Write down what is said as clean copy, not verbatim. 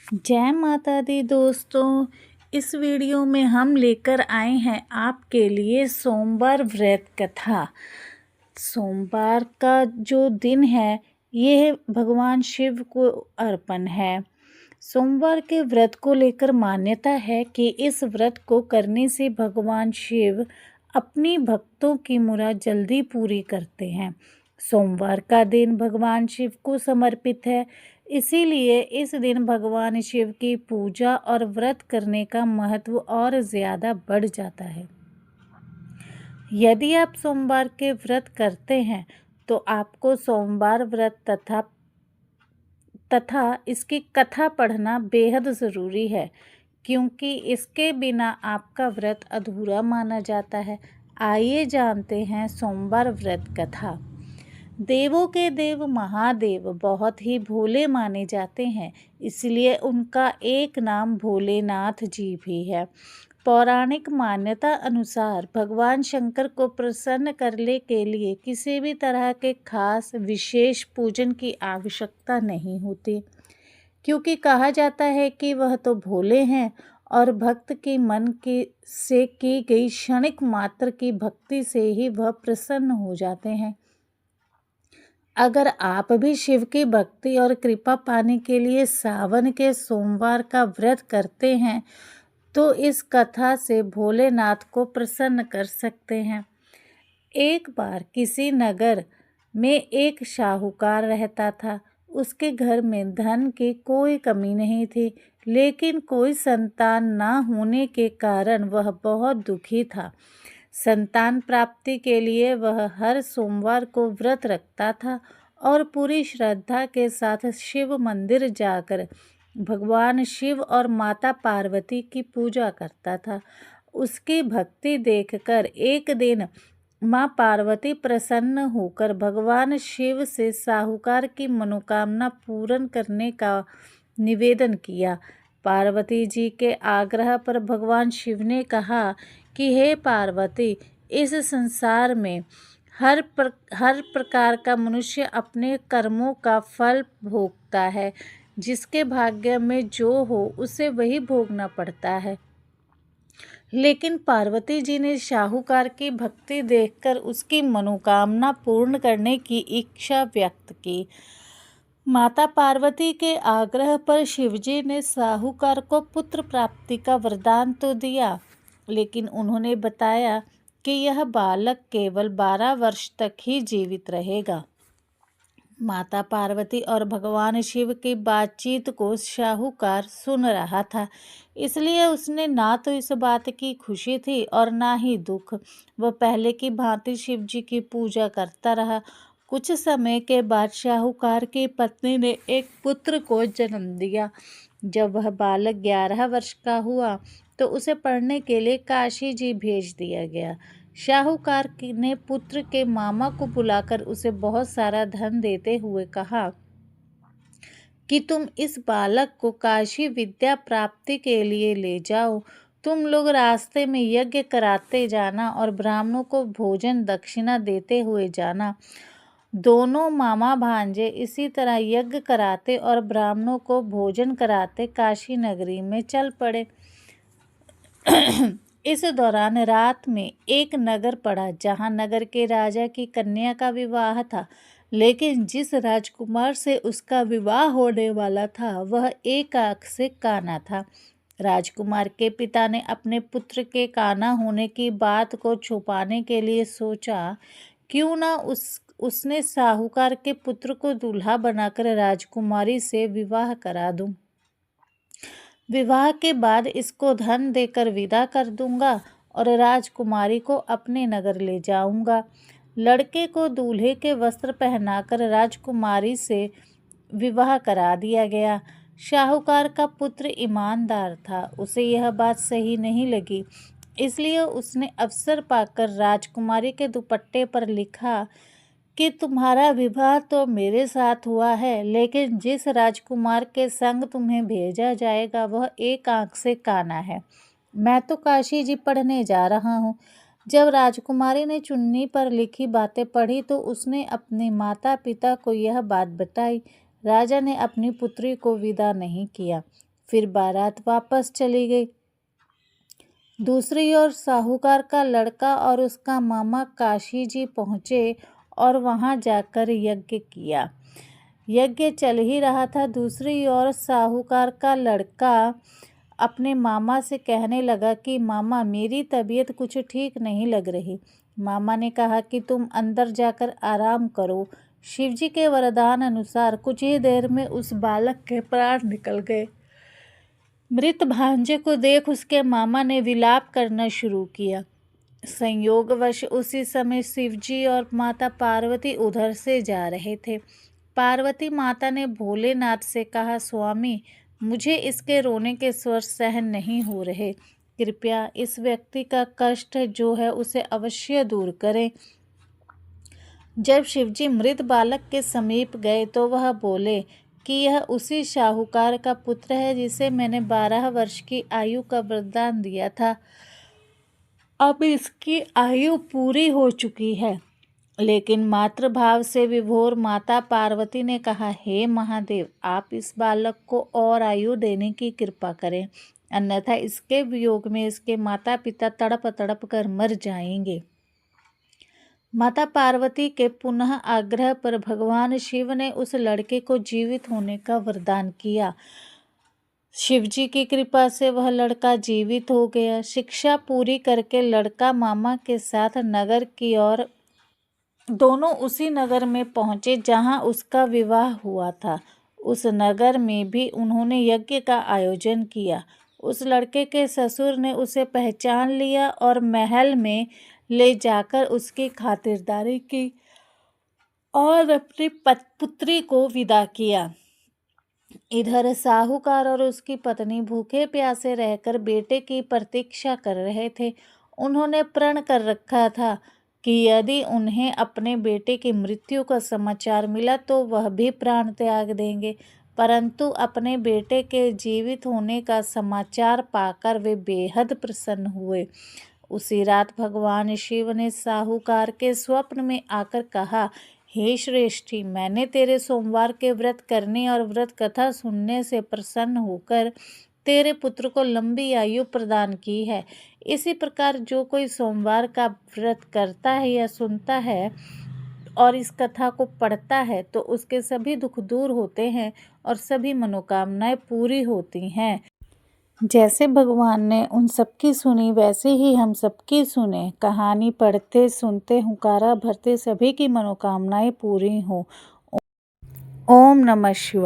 जय माता दी दोस्तों। इस वीडियो में हम लेकर आए हैं आपके लिए सोमवार व्रत कथा। सोमवार का जो दिन है यह भगवान शिव को अर्पण है। सोमवार के व्रत को लेकर मान्यता है कि इस व्रत को करने से भगवान शिव अपनी भक्तों की मुराद जल्दी पूरी करते हैं। सोमवार का दिन भगवान शिव को समर्पित है, इसीलिए इस दिन भगवान शिव की पूजा और व्रत करने का महत्व और ज़्यादा बढ़ जाता है। यदि आप सोमवार के व्रत करते हैं तो आपको सोमवार व्रत तथा इसकी कथा पढ़ना बेहद ज़रूरी है, क्योंकि इसके बिना आपका व्रत अधूरा माना जाता है। आइए जानते हैं सोमवार व्रत कथा। देवों के देव महादेव बहुत ही भोले माने जाते हैं, इसलिए उनका एक नाम भोलेनाथ जी भी है। पौराणिक मान्यता अनुसार भगवान शंकर को प्रसन्न करने के लिए किसी भी तरह के खास विशेष पूजन की आवश्यकता नहीं होती, क्योंकि कहा जाता है कि वह तो भोले हैं और भक्त के मन से की गई क्षणिक मात्र की भक्ति से ही वह प्रसन्न हो जाते हैं। अगर आप भी शिव की भक्ति और कृपा पाने के लिए सावन के सोमवार का व्रत करते हैं तो इस कथा से भोलेनाथ को प्रसन्न कर सकते हैं। एक बार किसी नगर में एक साहूकार रहता था। उसके घर में धन की कोई कमी नहीं थी, लेकिन कोई संतान ना होने के कारण वह बहुत दुखी था। संतान प्राप्ति के लिए वह हर सोमवार को व्रत रखता था और पूरी श्रद्धा के साथ शिव मंदिर जाकर भगवान शिव और माता पार्वती की पूजा करता था। उसकी भक्ति देखकर एक दिन माँ पार्वती प्रसन्न होकर भगवान शिव से साहूकार की मनोकामना पूर्ण करने का निवेदन किया। पार्वती जी के आग्रह पर भगवान शिव ने कहा कि हे पार्वती, इस संसार में हर प्रकार का मनुष्य अपने कर्मों का फल भोगता है। जिसके भाग्य में जो हो उसे वही भोगना पड़ता है। लेकिन पार्वती जी ने साहूकार की भक्ति देखकर उसकी मनोकामना पूर्ण करने की इच्छा व्यक्त की। माता पार्वती के आग्रह पर शिवजी ने साहूकार को पुत्र प्राप्ति का वरदान तो दिया, लेकिन उन्होंने बताया कि यह बालक केवल 12 वर्ष तक ही जीवित रहेगा। माता पार्वती और भगवान शिव की बातचीत को साहूकार सुन रहा था, इसलिए उसने ना तो इस बात की खुशी थी और ना ही दुख। वह पहले की भांति शिव जी की पूजा करता रहा। कुछ समय के बाद साहूकार की पत्नी ने एक पुत्र को जन्म दिया। जब वह बालक 11 वर्ष का हुआ तो उसे पढ़ने के लिए काशी जी भेज दिया गया। साहूकार ने पुत्र के मामा को बुलाकर उसे बहुत सारा धन देते हुए कहा कि तुम इस बालक को काशी विद्या प्राप्ति के लिए ले जाओ। तुम लोग रास्ते में यज्ञ कराते जाना और ब्राह्मणों को भोजन दक्षिणा देते हुए जाना। दोनों मामा भांजे इसी तरह यज्ञ कराते और ब्राह्मणों को भोजन कराते काशी नगरी में चल पड़े। इस दौरान रात में एक नगर पड़ा जहां नगर के राजा की कन्या का विवाह था, लेकिन जिस राजकुमार से उसका विवाह होने वाला था वह एक आंख से काना था। राजकुमार के पिता ने अपने पुत्र के काना होने की बात को छुपाने के लिए सोचा, क्यों ना उसने साहूकार के पुत्र को दूल्हा बनाकर राजकुमारी से विवाह करा दूं। विवाह के बाद इसको धन देकर विदा कर दूंगा और राजकुमारी को अपने नगर ले जाऊंगा। लड़के को दूल्हे के वस्त्र पहनाकर राजकुमारी से विवाह करा दिया गया। साहूकार का पुत्र ईमानदार था, उसे यह बात सही नहीं लगी, इसलिए उसने अवसर पाकर राजकुमारी के दुपट्टे पर लिखा कि तुम्हारा विवाह तो मेरे साथ हुआ है, लेकिन जिस राजकुमार के संग तुम्हें भेजा जाएगा वह एक आंख से काना है। मैं तो काशी जी पढ़ने जा रहा हूँ। जब राजकुमारी ने चुन्नी पर लिखी बातें पढ़ी तो उसने अपने माता पिता को यह बात बताई। राजा ने अपनी पुत्री को विदा नहीं किया। फिर बारात वापस चली गई। दूसरी ओर साहूकार का लड़का और उसका मामा काशी जी पहुँचे और वहाँ जाकर यज्ञ किया। यज्ञ चल ही रहा था। दूसरी ओर साहूकार का लड़का अपने मामा से कहने लगा कि मामा, मेरी तबीयत कुछ ठीक नहीं लग रही। मामा ने कहा कि तुम अंदर जाकर आराम करो। शिवजी के वरदान अनुसार कुछ ही देर में उस बालक के प्राण निकल गए। मृत भांजे को देख उसके मामा ने विलाप करना शुरू किया। संयोगवश उसी समय शिवजी और माता पार्वती उधर से जा रहे थे। पार्वती माता ने भोलेनाथ से कहा, स्वामी, मुझे इसके रोने के स्वर सहन नहीं हो रहे। कृपया इस व्यक्ति का कष्ट जो है उसे अवश्य दूर करें। जब शिवजी मृत बालक के समीप गए तो वह बोले कि यह उसी साहूकार का पुत्र है जिसे मैंने 12 वर्ष की आयु का वरदान दिया था। अब इसकी आयु पूरी हो चुकी है। लेकिन मातृभाव से विभोर माता पार्वती ने कहा, हे महादेव, आप इस बालक को और आयु देने की कृपा करें, अन्यथा इसके वियोग में इसके माता पिता तड़प तड़प कर मर जाएंगे। माता पार्वती के पुनः आग्रह पर भगवान शिव ने उस लड़के को जीवित होने का वरदान किया। शिवजी की कृपा से वह लड़का जीवित हो गया। शिक्षा पूरी करके लड़का मामा के साथ नगर की ओर, दोनों उसी नगर में पहुंचे जहां उसका विवाह हुआ था। उस नगर में भी उन्होंने यज्ञ का आयोजन किया। उस लड़के के ससुर ने उसे पहचान लिया और महल में ले जाकर उसकी खातिरदारी की और अपनी पुत्री को विदा किया। इधर साहूकार और उसकी पत्नी भूखे प्यासे रहकर बेटे की प्रतीक्षा कर रहे थे। उन्होंने प्रण कर रखा था कि यदि उन्हें अपने बेटे की मृत्यु का समाचार मिला तो वह भी प्राण त्याग देंगे, परंतु अपने बेटे के जीवित होने का समाचार पाकर वे बेहद प्रसन्न हुए। उसी रात भगवान शिव ने साहूकार के स्वप्न में आकर कहा, हे श्रेष्ठी, मैंने तेरे सोमवार के व्रत करने और व्रत कथा सुनने से प्रसन्न होकर तेरे पुत्र को लंबी आयु प्रदान की है। इसी प्रकार जो कोई सोमवार का व्रत करता है या सुनता है और इस कथा को पढ़ता है तो उसके सभी दुख दूर होते हैं और सभी मनोकामनाएं पूरी होती हैं। जैसे भगवान ने उन सबकी सुनी वैसे ही हम सबकी सुने। कहानी पढ़ते सुनते हुंकारा भरते सभी की मनोकामनाएं पूरी हों। ओम नमः शिवाय।